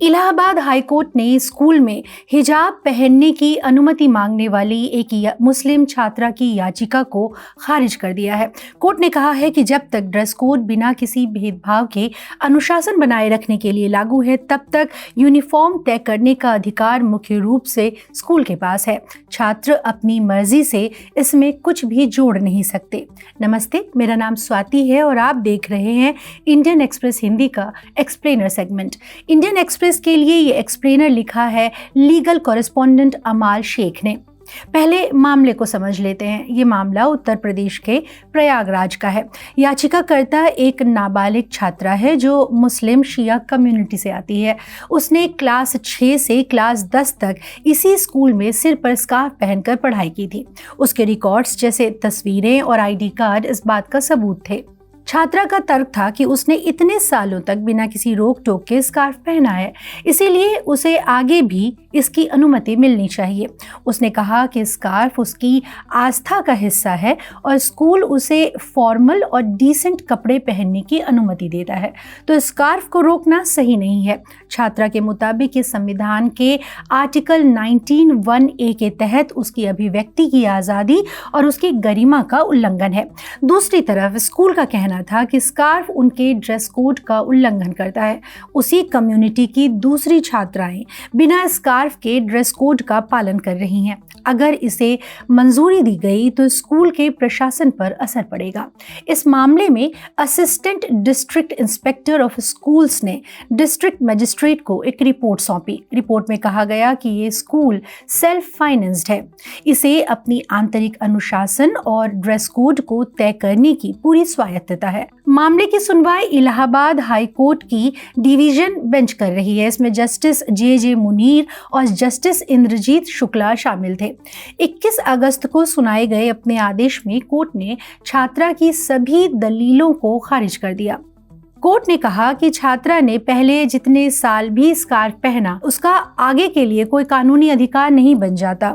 Allahabad high court ने school में हिजाब पहनने की अनुमति मांगने वाली एक मुस्लिम छात्रा की याचिका को खारिज कर दिया है। कोर्ट ने कहा है कि जब तक ड्रेस कोड बिना किसी भेदभाव के अनुशासन बनाए रखने के लिए लागू है, तब तक यूनिफॉर्म तय करने का अधिकार मुख्य रूप से स्कूल के पास है। छात्र अपनी मर्जी से इसमें कुछ भी जोड़ नहीं सकते। नमस्ते, मेरा नाम स्वाति है और आप देख रहे हैं इंडियन एक्सप्रेस हिंदी का एक्सप्लेनर सेगमेंट। इंडियन एक्सप्रेस के लिए ये एक्सप्लेनर लिखा है लीगल कॉरेस्पॉन्डेंट अमाल शेख ने। पहले मामले को समझ लेते हैं। ये मामला उत्तर प्रदेश के प्रयागराज का है। याचिकाकर्ता एक नाबालिग छात्रा है जो मुस्लिम शिया कम्युनिटी से आती है। उसने क्लास 6 से क्लास 10 तक इसी स्कूल में सिर पर स्कार्फ पहनकर पढ़ाई की थी। उसके रिकॉर्ड्स जैसे तस्वीरें और आईडी कार्ड इस बात का सबूत थे। छात्रा का तर्क था कि उसने इतने सालों तक बिना किसी रोक टोक के स्कार्फ पहना है, इसीलिए उसे आगे भी इसकी अनुमति मिलनी चाहिए। उसने कहा कि स्कार्फ उसकी आस्था का हिस्सा है और स्कूल उसे फॉर्मल और डिसेंट कपड़े पहनने की अनुमति देता है, तो स्कार्फ को रोकना सही नहीं है। छात्रा के मुताबिक इस संविधान के आर्टिकल 19(1)(a) के तहत उसकी अभिव्यक्ति की आज़ादी और उसकी गरिमा का उल्लंघन है। दूसरी तरफ स्कूल का कहना था कि स्कार्फ उनके ड्रेस कोड का उल्लंघन करता है। उसी कम्युनिटी की दूसरी छात्राएं बिना स्कार्फ के ड्रेस कोड का पालन कर रही हैं। अगर इसे मंजूरी दी गई तो स्कूल के प्रशासन पर असर पड़ेगा। इस मामले में assistant district inspector of schools ने डिस्ट्रिक्ट मजिस्ट्रेट को एक रिपोर्ट सौंपी। रिपोर्ट में कहा गया कि ये स्कूल सेल्फ फाइनेंस्ड है। इसे अपनी आंतरिक अनुशासन और ड्रेस कोड को तय करने की पूरी स्वायत्तता है। मामले की सुनवाई इलाहाबाद हाई कोर्ट की डिवीजन बेंच कर रही है। इसमें जस्टिस जे मुनीर और जस्टिस इंद्रजीत शुक्ला शामिल थे। 21 अगस्त को सुनाए गए अपने आदेश में कोर्ट ने छात्रा की सभी दलीलों को खारिज कर दिया। कोर्ट ने कहा कि छात्रा ने पहले जितने साल भी स्कार्फ पहना, उसका आगे के लिए कोई कानूनी अधिकार नहीं बन जाता।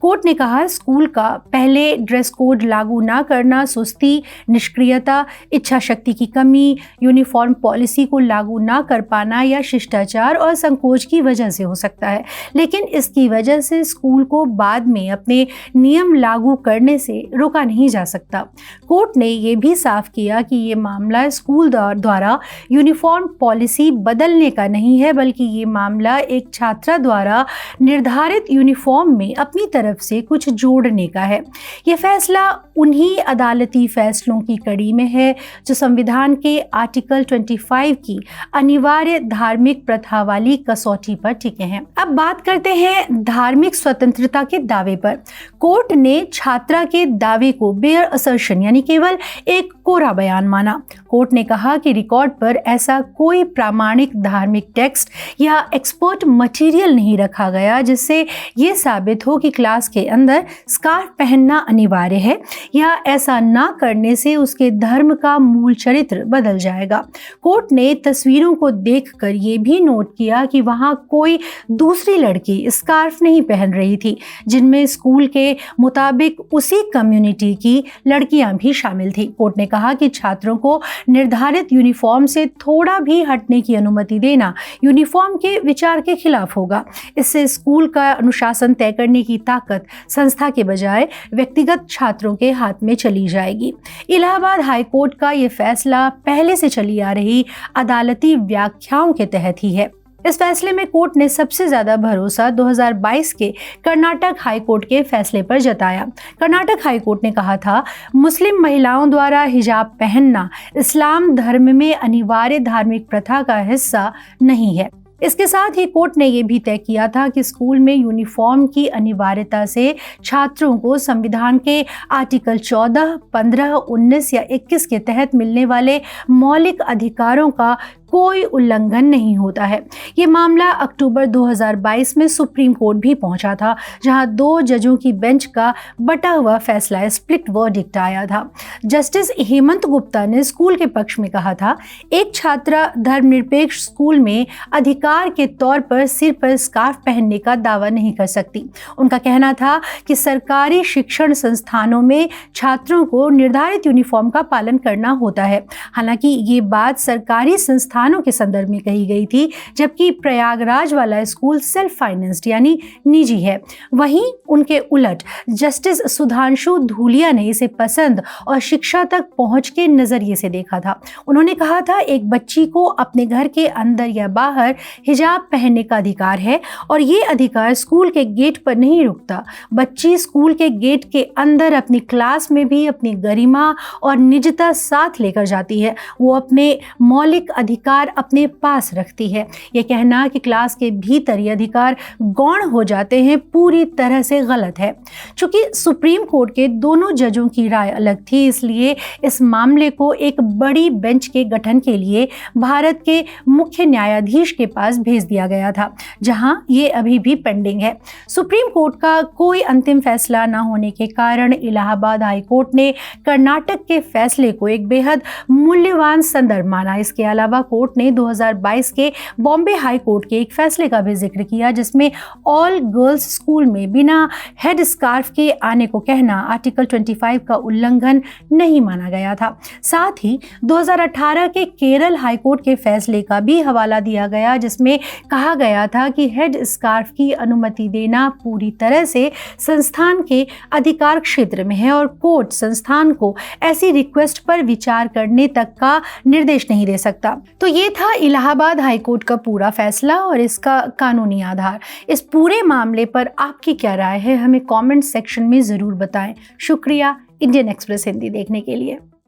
कोर्ट ने कहा स्कूल का पहले ड्रेस कोड लागू ना करना सुस्ती, निष्क्रियता, इच्छा शक्ति की कमी, यूनिफॉर्म पॉलिसी को लागू ना कर पाना या शिष्टाचार और संकोच की वजह से हो सकता है, लेकिन इसकी वजह से स्कूल को बाद में अपने नियम लागू करने से रोका नहीं जा सकता। कोर्ट ने यह भी साफ किया कि ये मामला स्कूल द्वारा यूनिफॉर्म पॉलिसी बदलने का नहीं है, बल्कि ये मामला एक छात्रा द्वारा निर्धारित यूनिफॉर्म में अपनी तरफ से कुछ जोड़ने का है। यह फैसला उन्हीं अदालती फैसलों की कड़ी में है जो संविधान के आर्टिकल 25 की अनिवार्य धार्मिक प्रथा वाली कसौटी पर टिके हैं। अब बात करते हैं धार्मिक स्वतंत्रता के दावे पर। कोर्ट ने छात्रा के दावे को बेयर असर्शन यानी केवल एक कोरा बयान माना। कोर्ट ने कहा कि रिकॉर्ड पर ऐसा कोई प्रामाणिक धार्मिक टेक्स्ट या एक्सपर्ट मटेरियल नहीं रखा गया जिससे ये साबित हो कि क्लास के अंदर स्कार्फ पहनना अनिवार्य है या ऐसा ना करने से उसके धर्म का मूल चरित्र बदल जाएगा। कोर्ट ने तस्वीरों को देखकर ये भी नोट किया कि वहां कोई दूसरी लड़की स्कार्फ नहीं पहन रही थी, जिनमें स्कूल के मुताबिक उसी कम्युनिटी की लड़कियां भी शामिल थी। कोर्ट ने कहा कि छात्रों को निर्धारित यूनिफॉर्म से थोड़ा भी हटने की अनुमति देना यूनिफॉर्म के विचार के खिलाफ होगा। इससे स्कूल का अनुशासन तय करने की ताकत संस्था के बजाय व्यक्तिगत छात्रों के हाथ में चली जाएगी। इलाहाबाद हाई कोर्ट का यह फैसला पहले से चली आ रही अदालती व्याख्याओं के तहत ही है। इस फैसले में कोर्ट ने सबसे ज्यादा भरोसा 2022 के कर्नाटक हाई कोर्ट के फैसले पर जताया। कर्नाटक हाई कोर्ट ने कहा था मुस्लिम महिलाओं द्वारा हिजाब पहनना इस्लाम धर्म में अनिवार्य धार्मिक प्रथा का हिस्सा नहीं है। इसके साथ ही कोर्ट ने यह भी तय किया था कि स्कूल में यूनिफॉर्म की अनिवार्यता से छात्रों को संविधान के आर्टिकल 14, 15, 19 या 21 के तहत मिलने वाले मौलिक अधिकारों का कोई उल्लंघन नहीं होता है। ये मामला अक्टूबर 2022 में सुप्रीम कोर्ट भी पहुंचा था, जहां 2 जजों की बेंच का बटा हुआ फैसला स्प्लिट वर्डिक्ट आया था। जस्टिस हेमंत गुप्ता ने स्कूल के पक्ष में कहा था एक छात्रा धर्मनिरपेक्ष स्कूल में अधिकार के तौर पर सिर पर स्कार्फ पहनने का दावा नहीं कर सकती। उनका कहना था कि सरकारी शिक्षण संस्थानों में छात्रों को निर्धारित यूनिफॉर्म का पालन करना होता है। हालांकि ये बात सरकारी संस्थान संस्थानों के संदर्भ में कही गई थी, जबकि प्रयागराज वाला स्कूल सेल्फ फाइनेंस्ड यानी निजी है। वहीं उनके उलट जस्टिस सुधांशु धूलिया ने इसे पसंद और शिक्षा तक पहुंच के नजरिए से देखा था। उन्होंने कहा था, एक बच्ची को अपने घर के अंदर या बाहर हिजाब पहनने का अधिकार है और ये अधिकार स्कूल के गेट पर नहीं रुकता। बच्ची स्कूल के गेट के अंदर अपनी क्लास में भी अपनी गरिमा और निजता साथ लेकर जाती है। वो अपने मौलिक अधिकार अपने पास रखती है। ये कहना कि क्लास के भीतर ये अधिकार गौण हो जाते हैं पूरी तरह से गलत है। चूंकि सुप्रीम कोर्ट के दोनों जजों की राय अलग थी, इसलिए इस मामले को एक बड़ी बेंच के गठन के लिए भारत के मुख्य न्यायाधीश के पास भेज दिया गया था, जहां ये अभी भी पेंडिंग है। सुप्रीम कोर्ट का कोई अंतिम फैसला न होने के कारण इलाहाबाद हाई कोर्ट ने कर्नाटक के फैसले को एक बेहद मूल्यवान संदर्भ माना। इसके अलावा कोर्ट ने 2022 के बॉम्बे हाई कोर्ट के एक फैसले का भी जिक्र किया, जिसमें ऑल गर्ल्स स्कूल में बिना हेड स्कार्फ के आने को कहना आर्टिकल 25 का उल्लंघन नहीं माना गया था। साथ ही 2018 के केरल हाई कोर्ट के फैसले का भी हवाला दिया गया, जिसमें कहा गया था कि हेड स्कार्फ की अनुमति देना पूरी तरह से संस्थान के अधिकार क्षेत्र में है और कोर्ट संस्थान को ऐसी रिक्वेस्ट पर विचार करने तक का निर्देश नहीं दे सकता। तो ये था इलाहाबाद हाई कोर्ट का पूरा फैसला और इसका कानूनी आधार। इस पूरे मामले पर आपकी क्या राय है, हमें कमेंट सेक्शन में ज़रूर बताएं। शुक्रिया इंडियन एक्सप्रेस हिंदी देखने के लिए।